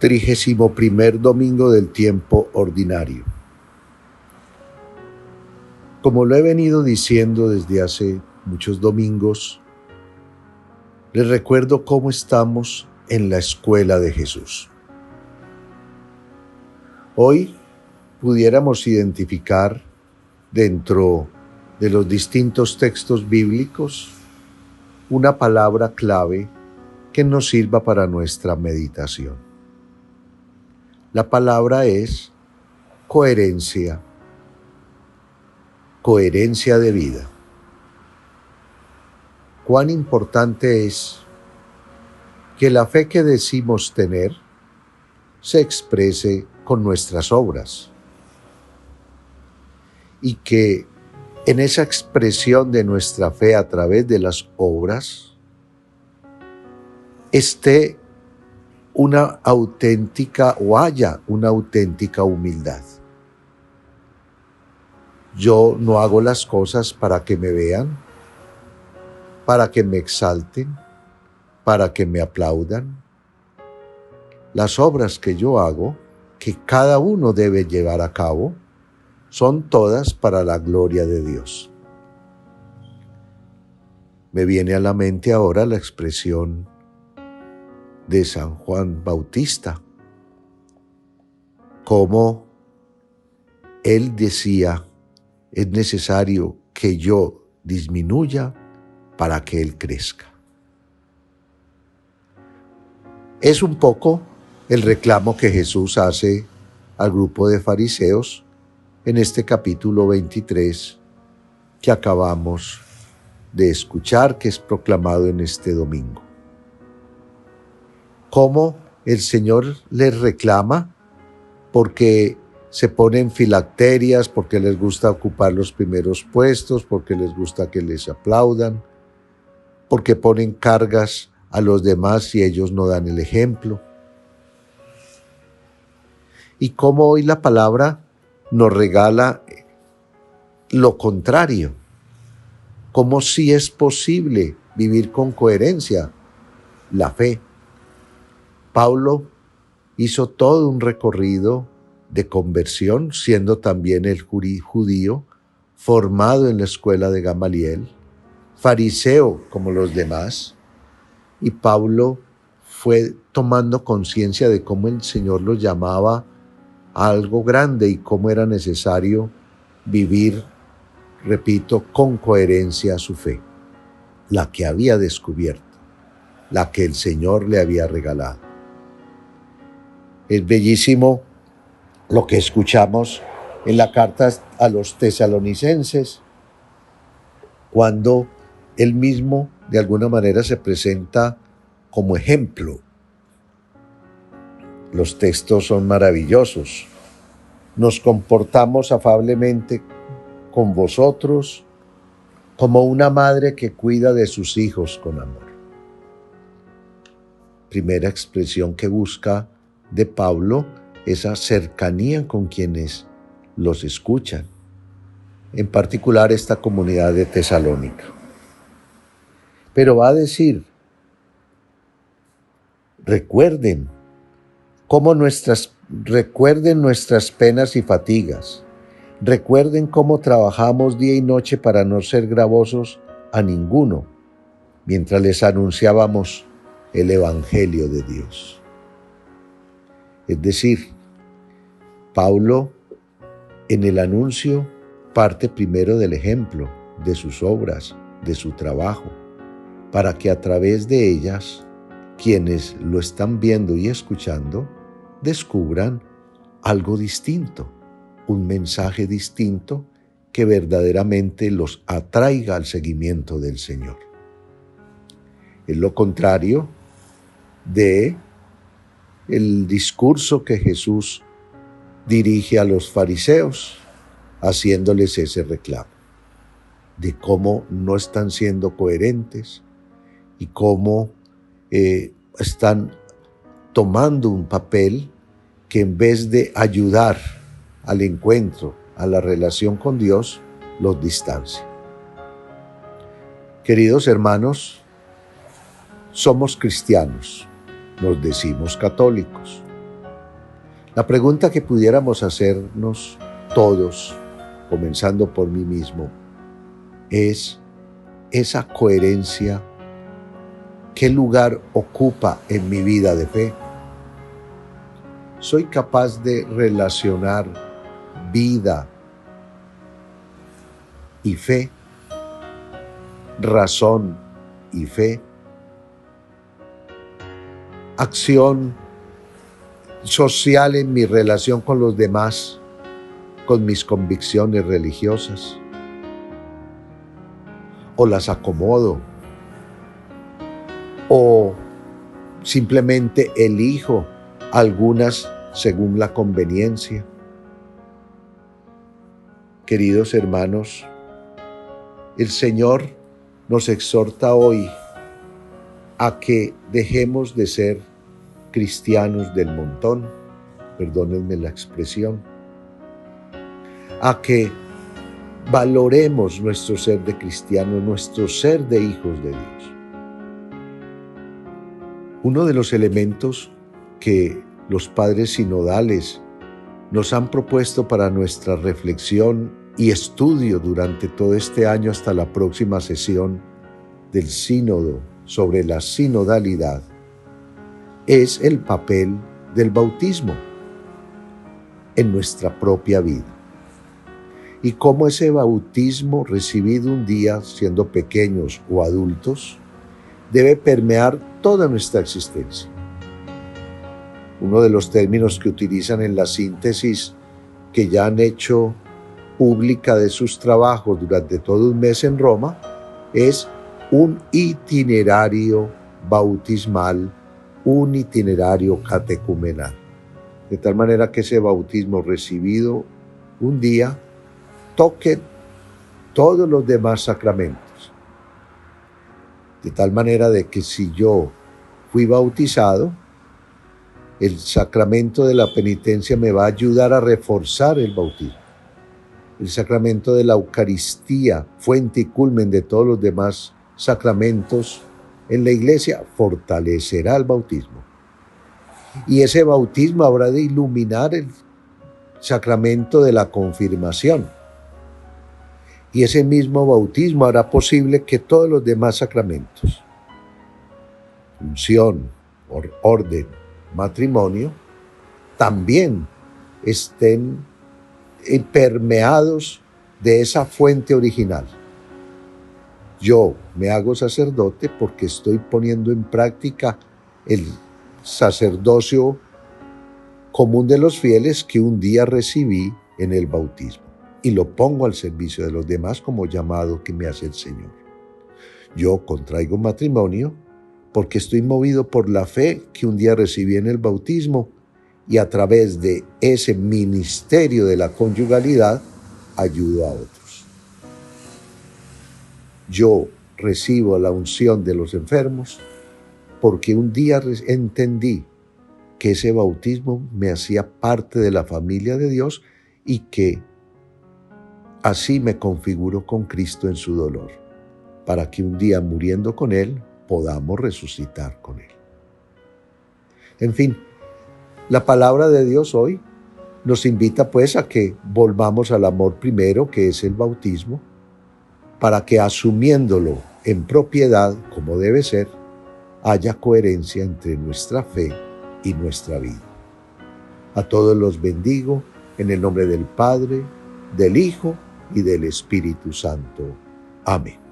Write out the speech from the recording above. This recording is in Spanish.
31º domingo del tiempo ordinario. Como lo he venido diciendo desde hace muchos domingos, les recuerdo cómo estamos en la escuela de Jesús. Hoy pudiéramos identificar dentro de los distintos textos bíblicos una palabra clave que nos sirva para nuestra meditación. La palabra es coherencia, coherencia de vida. Cuán importante es que la fe que decimos tener se exprese con nuestras obras y que en esa expresión de nuestra fe a través de las obras esté una auténtica o haya una auténtica humildad. Yo no hago las cosas para que me vean, para que me exalten, para que me aplaudan. Las obras que yo hago, que cada uno debe llevar a cabo, son todas para la gloria de Dios. Me viene a la mente ahora la expresión de San Juan Bautista, como él decía, es necesario que yo disminuya para que él crezca. Es un poco el reclamo que Jesús hace al grupo de fariseos en este capítulo 23 que acabamos de escuchar, que es proclamado en este domingo. Cómo el Señor les reclama porque se ponen filacterias, porque les gusta ocupar los primeros puestos, porque les gusta que les aplaudan, porque ponen cargas a los demás y ellos no dan el ejemplo. Y cómo hoy la palabra nos regala lo contrario, cómo sí es posible vivir con coherencia la fe. Pablo hizo todo un recorrido de conversión, siendo también el judío, formado en la escuela de Gamaliel, fariseo como los demás, y Pablo fue tomando conciencia de cómo el Señor lo llamaba a algo grande y cómo era necesario vivir, repito, con coherencia su fe, la que había descubierto, la que el Señor le había regalado. Es bellísimo lo que escuchamos en la carta a los tesalonicenses, cuando él mismo de alguna manera se presenta como ejemplo. Los textos son maravillosos. Nos comportamos afablemente con vosotros como una madre que cuida de sus hijos con amor. Primera expresión que busca de Pablo, esa cercanía con quienes los escuchan, en particular esta comunidad de Tesalónica. Pero va a decir, recuerden nuestras penas y fatigas, recuerden cómo trabajamos día y noche para no ser gravosos a ninguno, mientras les anunciábamos el Evangelio de Dios. Es decir, Pablo en el anuncio parte primero del ejemplo, de sus obras, de su trabajo, para que a través de ellas, quienes lo están viendo y escuchando, descubran algo distinto, un mensaje distinto que verdaderamente los atraiga al seguimiento del Señor. Es lo contrario de el discurso que Jesús dirige a los fariseos, haciéndoles ese reclamo de cómo no están siendo coherentes y cómo están tomando un papel que en vez de ayudar al encuentro, a la relación con Dios, los distancia. Queridos hermanos, somos cristianos, nos decimos católicos, La pregunta que pudiéramos hacernos todos, comenzando por mí mismo, es esa coherencia, ¿qué lugar ocupa en mi vida de fe? ¿Soy capaz de relacionar vida y fe, razón y fe, acción social en mi relación con los demás, con mis convicciones religiosas? ¿O las acomodo? ¿O simplemente elijo algunas según la conveniencia? Queridos hermanos, el Señor nos exhorta hoy a que dejemos de ser cristianos del montón, perdónenme la expresión, a que valoremos nuestro ser de cristianos, nuestro ser de hijos de Dios. Uno de los elementos que los padres sinodales nos han propuesto para nuestra reflexión y estudio durante todo este año hasta la próxima sesión del sínodo sobre la sinodalidad es el papel del bautismo en nuestra propia vida y cómo ese bautismo recibido un día siendo pequeños o adultos debe permear toda nuestra existencia. Uno de los términos que utilizan en la síntesis que ya han hecho pública de sus trabajos durante todo un mes en Roma es un itinerario bautismal, un itinerario catecumenal. De tal manera que ese bautismo recibido un día toque todos los demás sacramentos. De tal manera de que si yo fui bautizado, el sacramento de la penitencia me va a ayudar a reforzar el bautismo. El sacramento de la Eucaristía, fuente y culmen de todos los demás sacramentos en la iglesia, fortalecerá el bautismo. Y ese bautismo habrá de iluminar el sacramento de la confirmación. Y ese mismo bautismo hará posible que todos los demás sacramentos, unción, orden, matrimonio, también estén permeados de esa fuente original. Yo me hago sacerdote porque estoy poniendo en práctica el sacerdocio común de los fieles que un día recibí en el bautismo y lo pongo al servicio de los demás como llamado que me hace el Señor. Yo contraigo matrimonio porque estoy movido por la fe que un día recibí en el bautismo y a través de ese ministerio de la conyugalidad ayudo a otros. Yo recibo la unción de los enfermos porque un día entendí que ese bautismo me hacía parte de la familia de Dios y que así me configuro con Cristo en su dolor, para que un día muriendo con Él podamos resucitar con Él. En fin, la palabra de Dios hoy nos invita pues a que volvamos al amor primero, que es el bautismo, para que asumiéndolo en propiedad, como debe ser, haya coherencia entre nuestra fe y nuestra vida. A todos los bendigo en el nombre del Padre, del Hijo y del Espíritu Santo. Amén.